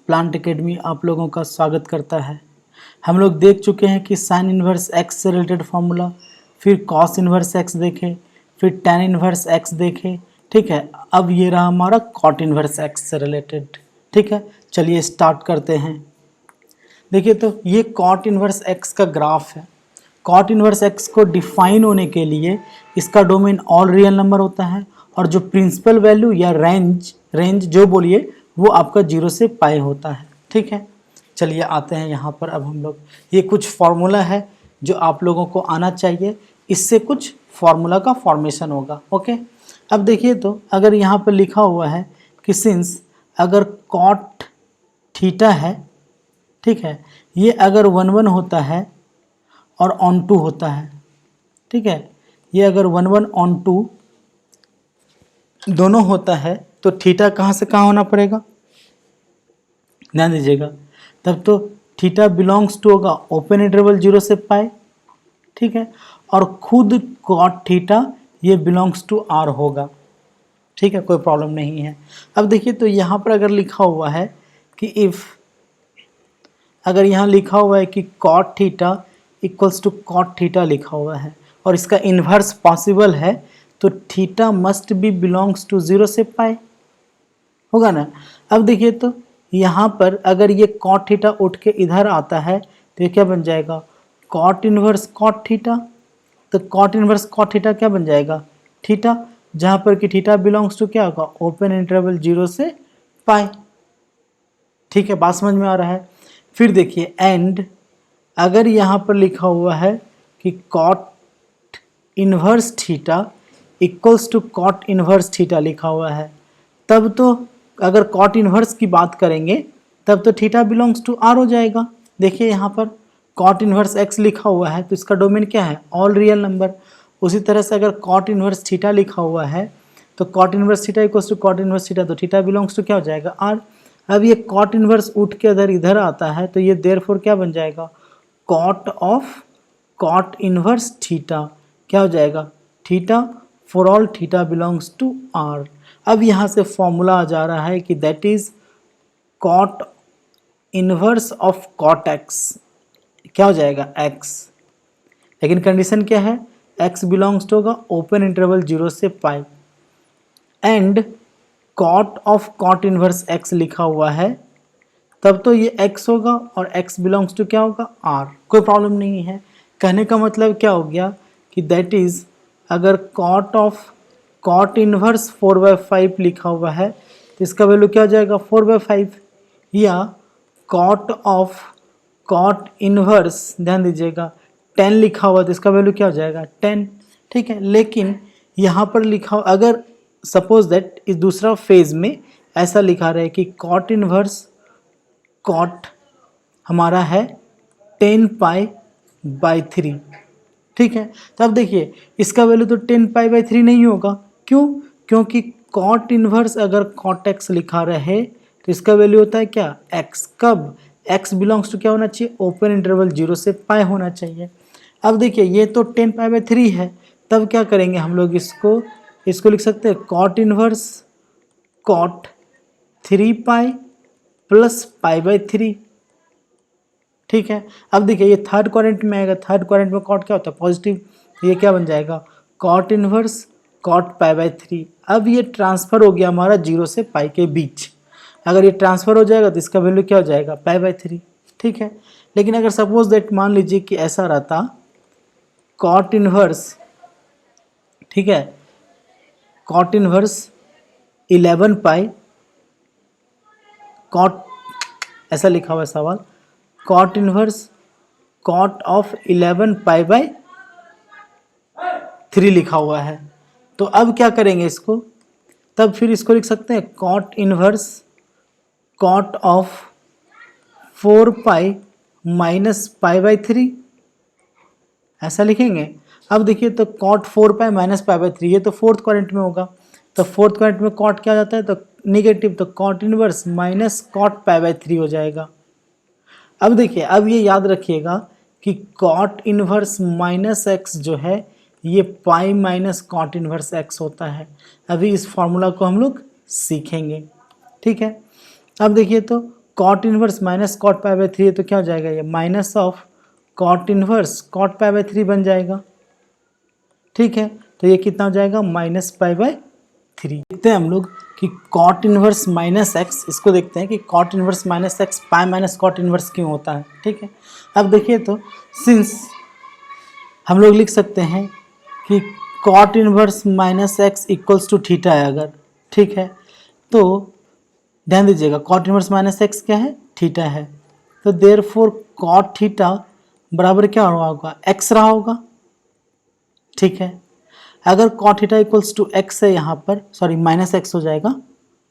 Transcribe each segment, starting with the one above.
Plant academy आप लोगों का स्वागत करता है। हम लोग देख चुके हैं कि साइन इन्वर्स एक्स से रिलेटेड फार्मूला, फिर कॉस इन्वर्स एक्स देखे, फिर टैन इन्वर्स एक्स देखे। ठीक है, अब ये रहा हमारा कॉट इन्वर्स एक्स से रिलेटेड। ठीक है, चलिए स्टार्ट करते हैं। देखिए तो ये कॉट इन्वर्स एक्स का ग्राफ है। कॉट इन्वर्स एक्स को डिफाइन होने के लिए इसका डोमेन ऑल रियल नंबर होता है और जो प्रिंसिपल वैल्यू या रेंज जो बोलिए वो आपका 0 से पाई होता है। ठीक है, चलिए आते हैं यहाँ पर। अब हम लोग ये कुछ फार्मूला है जो आप लोगों को आना चाहिए, इससे कुछ फार्मूला का फॉर्मेशन होगा। ओके, अब देखिए तो अगर यहाँ पर लिखा हुआ है कि सिंस अगर कॉट थीटा है, ठीक है, ये अगर 1 होता है और ऑन 2 होता है, ठीक है, ये अगर 1 ऑन 2 दोनों होता है तो थीटा कहाँ से कहाँ होना पड़ेगा, ध्यान दीजिएगा। तब तो थीटा बिलोंग्स टू होगा ओपन इंटरवल 0 से पाई, ठीक है, और खुद कॉट थीटा ये बिलोंग्स टू आर होगा। ठीक है, कोई प्रॉब्लम नहीं है। अब देखिए तो यहाँ पर अगर लिखा हुआ है कि इफ़, अगर यहाँ लिखा हुआ है कि cot theta equals to cot theta लिखा हुआ है और इसका इन्वर्स पॉसिबल है, तो theta must be belongs to 0 से पाई होगा ना। अब देखिए तो यहाँ पर अगर ये कॉट थीटा उठ के इधर आता है तो ये क्या बन जाएगा, कॉट इन्वर्स कॉट थीटा। तो कॉट इन्वर्स कॉट थीटा क्या बन जाएगा, थीटा, जहाँ पर कि थीटा बिलोंग्स टू क्या होगा, ओपन इंटरवल 0 से पाई। ठीक है, बात समझ में आ रहा है। फिर देखिए एंड अगर यहाँ पर लिखा हुआ है कि cot inverse theta equals to cot inverse theta लिखा हुआ है, तब तो अगर कॉट इन्वर्स की बात करेंगे तब तो थीटा बिलोंग्स टू आर हो जाएगा। देखिए यहाँ पर कॉट इन्वर्स एक्स लिखा हुआ है तो इसका डोमेन क्या है, ऑल रियल नंबर। उसी तरह से अगर कॉट इन्वर्स थीटा लिखा हुआ है तो cot inverse theta equals to cot inverse theta, तो थीटा बिलोंग्स टू क्या हो जाएगा, आर। अब ये कॉट इन्वर्स उठ के अगर इधर आता है तो ये देयरफॉर क्या बन जाएगा, cot of cot inverse theta क्या हो जाएगा, theta, for all theta belongs to R. अब यहाँ से फॉर्मूला आ जा रहा है कि that is cot inverse of cot x क्या हो जाएगा, एक्स। लेकिन कंडीशन क्या है, एक्स बिलोंग्स टू होगा ओपन इंटरवल 0 से pi, and cot of cot inverse x लिखा हुआ है, तब तो ये x होगा और x बिलोंग्स टू क्या होगा, r। कोई प्रॉब्लम नहीं है। कहने का मतलब क्या हो गया कि दैट इज अगर कॉट ऑफ कॉट इन्वर्स 4/5 लिखा हुआ है तो इसका वैल्यू क्या हो जाएगा, 4/5, या कॉट ऑफ कॉट इन्वर्स, ध्यान दीजिएगा 10 लिखा हुआ तो इसका वैल्यू क्या हो जाएगा, 10। ठीक है, लेकिन यहाँ पर लिखा अगर सपोज दैट इस दूसरा फेज में ऐसा लिखा रहे कि कॉट इन्वर्स कॉट हमारा है 10π/3, ठीक है, तो अब देखिए इसका वैल्यू तो 10π/3 नहीं होगा। क्यों, क्योंकि कॉट इन्वर्स अगर कॉट एक्स लिखा रहे तो इसका वैल्यू होता है क्या, एक्स। कब, एक्स बिलोंग्स टू क्या होना चाहिए, ओपन इंटरवल 0 से पाई होना चाहिए। अब देखिए ये तो 10π/3 है, तब क्या करेंगे हम लोग, इसको लिख सकते हैं कॉट इन्वर्स कॉट 3π प्लस π/3। ठीक है, अब देखिए ये थर्ड क्वाड्रेंट में आएगा, थर्ड क्वाड्रेंट में कॉट क्या होता है, पॉजिटिव, ये क्या बन जाएगा, कॉट इन्वर्स कॉट π/3। अब ये ट्रांसफर हो गया हमारा 0 से पाई के बीच। अगर ये ट्रांसफर हो जाएगा तो इसका वैल्यू क्या हो जाएगा, π/3। ठीक है, लेकिन अगर सपोज दैट मान लीजिए कि ऐसा रहता कॉट इन्वर्स, ठीक है, कॉट इन्वर्स 11π कॉट, ऐसा लिखा हुआ है सवाल, कॉट इन्वर्स कॉट ऑफ 11π/3 लिखा हुआ है, तो अब क्या करेंगे इसको, तब फिर इसको लिख सकते हैं cot inverse cot of 4π minus π/3, ऐसा लिखेंगे। अब देखिए तो कॉट 4π माइनस π/3 ये तो फोर्थ क्वाड्रेंट में होगा, तो फोर्थ क्वाड्रेंट में कॉट क्या जाता है, तो निगेटिव, तो कॉट इन्वर्स माइनस कॉट π/3 हो जाएगा। अब देखिए, अब ये याद रखिएगा कि कॉट इन्वर्स माइनस एक्स जो है ये pi minus cot inverse x होता है। अभी इस फॉर्मूला को हम लोग सीखेंगे। ठीक है, अब देखिए तो cot inverse minus cot pi by 3 है तो क्या हो जाएगा, ये minus of cot inverse cot pi by 3 बन जाएगा। ठीक है, तो ये कितना हो जाएगा, माइनस पाई बाई 3। देखते हैं हम लोग कि कॉट इनवर्स माइनस एक्स, इसको देखते हैं कि cot inverse minus x pi minus cot inverse क्यों होता है। ठीक है, अब देखिए तो सिंस हम लोग लिख सकते हैं कि cot inverse minus x equals to theta है अगर, ठीक है, तो ध्यान दीजिएगा कॉट इनवर्स माइनस एक्स क्या है, थीटा है, तो देयरफॉर कॉट थीटा बराबर क्या रहा होगा, एक्स रहा होगा। ठीक है, अगर cot theta equals to x है यहाँ पर, सॉरी माइनस एक्स हो जाएगा,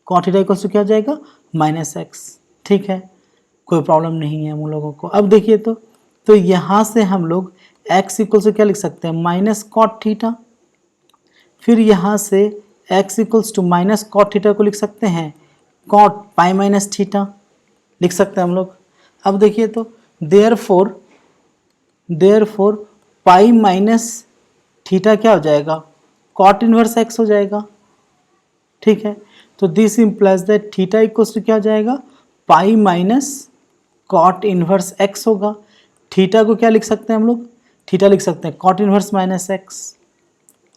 कॉट थीटा इक्वल्स टू क्या हो जाएगा, माइनस एक्स। ठीक है, कोई प्रॉब्लम नहीं है हम लोगों को। अब देखिए तो यहाँ से हम लोग x इक्वल्स टू क्या लिख सकते हैं, माइनस कॉट थीटा, फिर यहाँ से x equals to minus cot theta को लिख सकते हैं कॉट पाई माइनस थीटा, लिख सकते हैं हम लोग। अब देखिए तो देयरफॉर पाई माइनस थीटा क्या हो जाएगा, कॉट इनवर्स x हो जाएगा। ठीक है, तो this implies that theta equals to क्या हो जाएगा, pi minus cot inverse x होगा। थीटा को क्या लिख सकते हैं हम लोग, थीटा लिख सकते हैं कॉट इनवर्स माइनस x,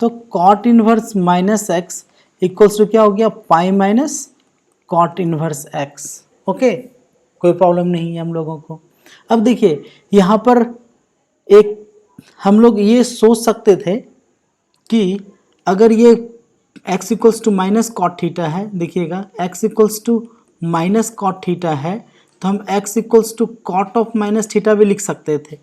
तो cot inverse minus x equals to क्या हो गया, pi minus cot inverse x। Okay, कोई प्रॉब्लम नहीं है हम लोगों को। अब देखिए यहाँ पर एक हम लोग ये सोच सकते थे कि अगर ये x equals to minus cot theta है, देखिएगा x equals to minus cot theta है, तो हम x equals to cot of minus theta भी लिख सकते थे,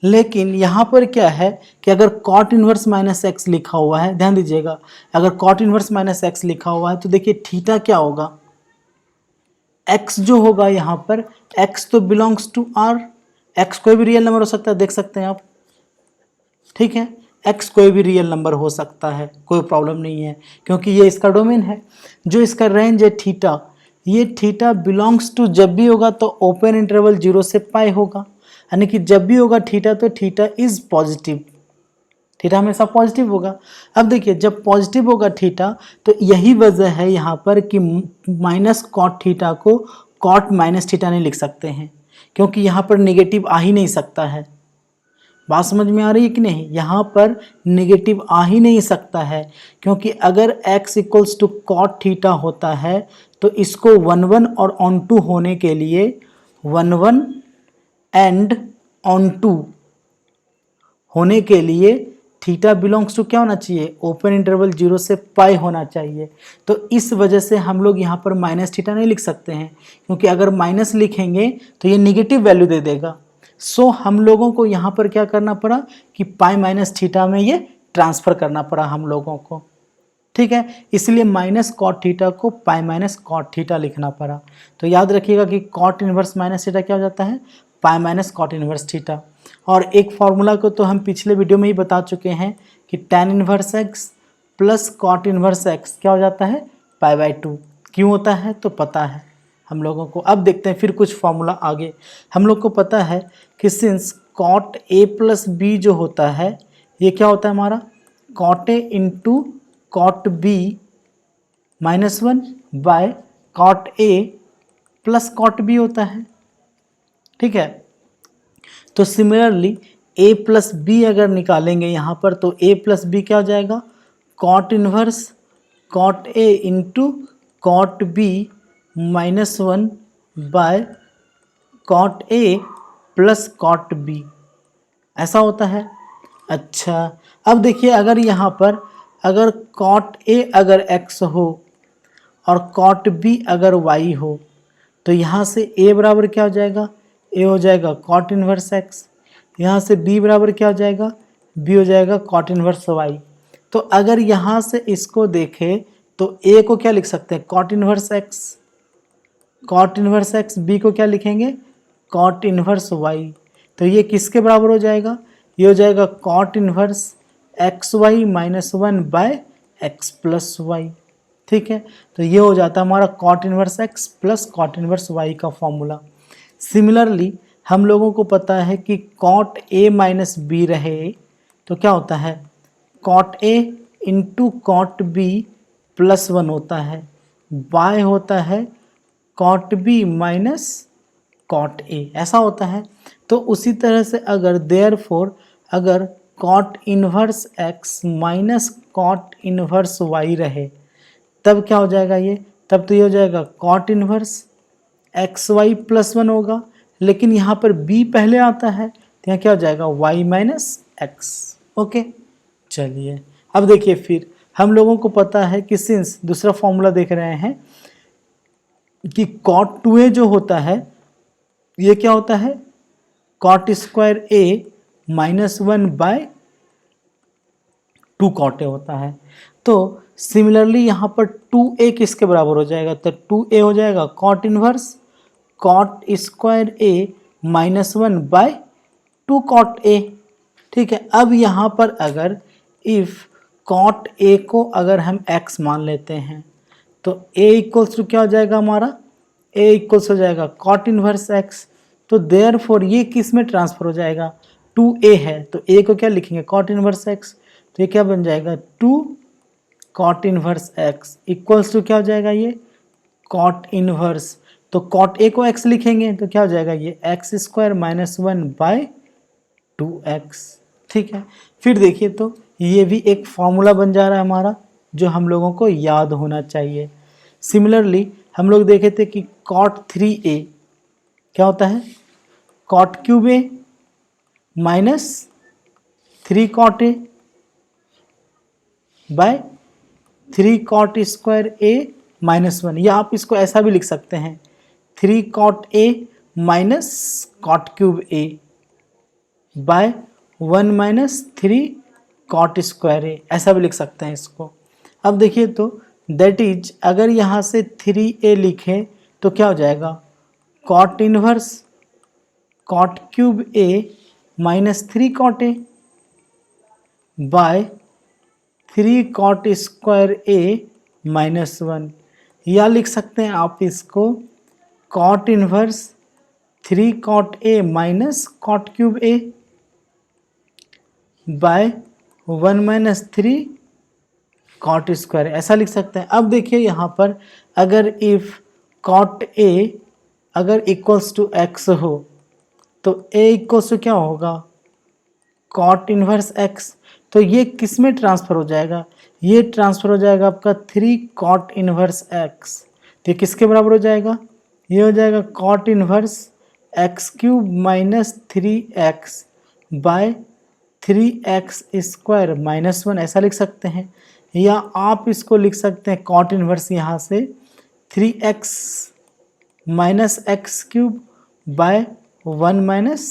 लेकिन यहाँ पर क्या है कि अगर कॉट इनवर्स माइनस एक्स लिखा हुआ है, ध्यान दीजिएगा, अगर कॉट इनवर्स माइनस एक्स लिखा हुआ है तो देखिए थीटा क्या होगा, x जो होगा यहाँ पर, x तो बिलोंग्स टू r, x कोई भी रियल नंबर हो सकता है, देख सकते हैं आप। ठीक है, x कोई भी रियल नंबर हो सकता है, कोई प्रॉब्लम नहीं है, क्योंकि ये इसका डोमेन है। जो इसका रेंज है थीटा, ये थीटा बिलोंग्स टू जब भी होगा तो ओपन इंटरवल 0 से पाई होगा, यानी कि जब भी होगा थीटा तो थीटा इज पॉजिटिव, थीटा हमेशा पॉजिटिव होगा। अब देखिए जब पॉजिटिव होगा थीटा तो यही वजह है यहाँ पर कि माइनस कॉट थीटा को कॉट माइनस थीटा नहीं लिख सकते हैं, क्योंकि यहाँ पर नेगेटिव आ ही नहीं सकता है। बात समझ में आ रही है कि नहीं, यहाँ पर नेगेटिव आ ही नहीं सकता है, क्योंकि अगर x equals to cot theta होता है तो इसको 1 और ऑन टू होने के लिए 1 एंड ऑन टू होने के लिए थीटा बिलोंग्स टू क्या होना चाहिए, ओपन इंटरवल 0 से पाई होना चाहिए। तो इस वजह से हम लोग यहाँ पर माइनस थीटा नहीं लिख सकते हैं, क्योंकि अगर माइनस लिखेंगे तो ये निगेटिव वैल्यू दे देगा। सो हम लोगों को यहाँ पर क्या करना पड़ा कि पाई माइनस थीटा में ये ट्रांसफ़र करना पड़ा हम लोगों को। ठीक है, इसलिए माइनस कॉट थीटा को पाई माइनस कॉट थीटा लिखना पड़ा। तो याद रखिएगा कि कॉट इनवर्स माइनस थीटा क्या हो जाता है, pi minus cot inverse theta. और एक फार्मूला को तो हम पिछले वीडियो में ही बता चुके हैं कि tan inverse x plus cot inverse x क्या हो जाता है, पाई बाई 2। क्यों होता है तो पता है हम लोगों को। अब देखते हैं फिर कुछ फार्मूला आगे। हम लोग को पता है कि since cot A plus B जो होता है ये क्या होता है हमारा, cot A into cot B -1 by cot A plus cot B होता है। ठीक है, तो सिमिलरली a प्लस बी अगर निकालेंगे यहाँ पर तो a प्लस बी क्या हो जाएगा, cot inverse cot A into cot B -1 by cot A plus cot B, ऐसा होता है। अच्छा, अब देखिए अगर यहाँ पर अगर कॉट ए अगर x हो और कॉट बी अगर y हो तो यहाँ से a बराबर क्या हो जाएगा, a हो जाएगा कॉट इनवर्स x, यहाँ से b बराबर क्या हो जाएगा, b हो जाएगा कॉट इनवर्स y। तो अगर यहाँ से इसको देखें तो a को क्या लिख सकते हैं, cot inverse x, cot inverse x, b को क्या लिखेंगे, कॉट इनवर्स y। तो ये किसके बराबर हो जाएगा, ये हो जाएगा cot inverse xy -1 by x plus y. ठीक है, तो ये हो जाता है हमारा cot inverse x plus cot inverse y का फॉर्मूला। सिमिलरली हम लोगों को पता है कि कॉट a माइनस बी रहे तो क्या होता है, cot a into cot B +1 होता है, बाय होता है cot b minus cot a, ऐसा होता है। तो उसी तरह से अगर देयरफॉर अगर cot inverse x minus cot inverse y रहे तब क्या हो जाएगा ये, तब तो ये हो जाएगा cot inverse x y plus 1 होगा, लेकिन यहाँ पर b पहले आता है तो यहाँ क्या हो जाएगा y माइनस एक्स। ओके, चलिए अब देखिए फिर हम लोगों को पता है कि सिंस दूसरा फॉर्मूला देख रहे हैं कि cot 2a जो होता है ये क्या होता है cot square a minus 1 by 2 cot a होता है। तो सिमिलरली यहाँ पर 2a किसके बराबर हो जाएगा, तो 2a हो जाएगा cot inverse cot square a minus 1 by 2 cot a। ठीक है, अब यहाँ पर अगर इफ cot a को अगर हम x मान लेते हैं तो a इक्वल्स टू क्या हो जाएगा हमारा, a इक्वल्स हो जाएगा cot इनवर्स x। तो देयरफॉर ये किस में ट्रांसफर हो जाएगा, 2a है तो a को क्या लिखेंगे cot इनवर्स x, तो ये क्या बन जाएगा 2 cot inverse x equals to क्या हो जाएगा ये cot इनवर्स, तो cot a को x लिखेंगे तो क्या हो जाएगा ये x square minus 1 bye 2x। ठीक है, फिर देखिए तो ये भी एक फॉर्मूला बन जा रहा है हमारा जो हम लोगों को याद होना चाहिए। सिमिलरली हम लोग देखे थे कि cot 3a क्या होता है cot cube a minus 3 cot a by 3 cot square a minus 1, या आप इसको ऐसा भी लिख सकते हैं 3 cot a minus cot cube a by 1 minus 3 cot square a, ऐसा भी लिख सकते हैं इसको। अब देखिए तो दैट इज अगर यहाँ से 3a लिखें तो क्या हो जाएगा cot inverse cot cube a minus 3 cot a by 3 cot square a minus 1, या लिख सकते हैं आप इसको cot inverse 3 cot a minus cot cube a by 1 minus 3 cot square, ऐसा लिख सकते हैं। अब देखिए यहाँ पर अगर इफ cot a अगर इक्वल्स टू x हो तो a इक्वल्स टू क्या होगा cot इनवर्स x, तो ये किस में ट्रांसफर हो जाएगा, ये ट्रांसफर हो जाएगा आपका 3 cot इनवर्स x, तो ये किसके बराबर हो जाएगा, ये हो जाएगा cot inverse x cube minus 3x by 3x square minus 1, ऐसा लिख सकते हैं। या आप इसको लिख सकते हैं cot इनवर्स यहाँ से 3x minus x cube by 1 minus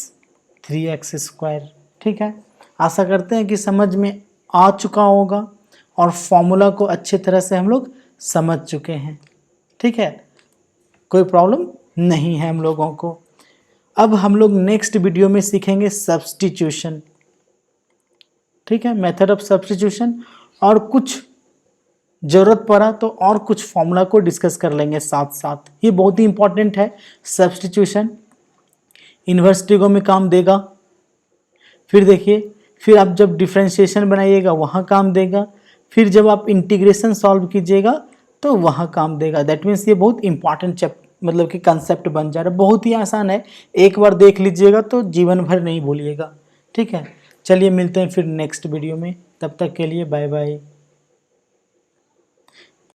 3x square. ठीक है, आशा करते हैं कि समझ में आ चुका होगा और फॉर्मूला को अच्छे तरह से हम लोग समझ चुके हैं। ठीक है, कोई प्रॉब्लम नहीं है हम लोगों को। अब हम लोग नेक्स्ट वीडियो में सीखेंगे सब्स्टिट्यूशन। ठीक है, मेथड ऑफ सब्स्टिट्यूशन, और कुछ ज़रूरत पड़ा तो और कुछ फॉर्मूला को डिस्कस कर लेंगे साथ साथ। ये बहुत ही इंपॉर्टेंट है सब्स्टिट्यूशन, इन्वर्स ट्रिगो में काम देगा। फिर देखिए, फिर आप जब डिफरेंशिएशन बनाइएगा वहाँ काम देगा, फिर जब आप इंटीग्रेशन सॉल्व कीजिएगा तो वहाँ काम देगा। दैट मीन्स ये बहुत इंपॉर्टेंट मतलब कि कंसेप्ट बन जा रहा है, बहुत ही आसान है, एक बार देख लीजिएगा तो जीवन भर नहीं भूलिएगा। ठीक है, चलिए मिलते हैं फिर नेक्स्ट वीडियो में, तब तक के लिए बाय बाय।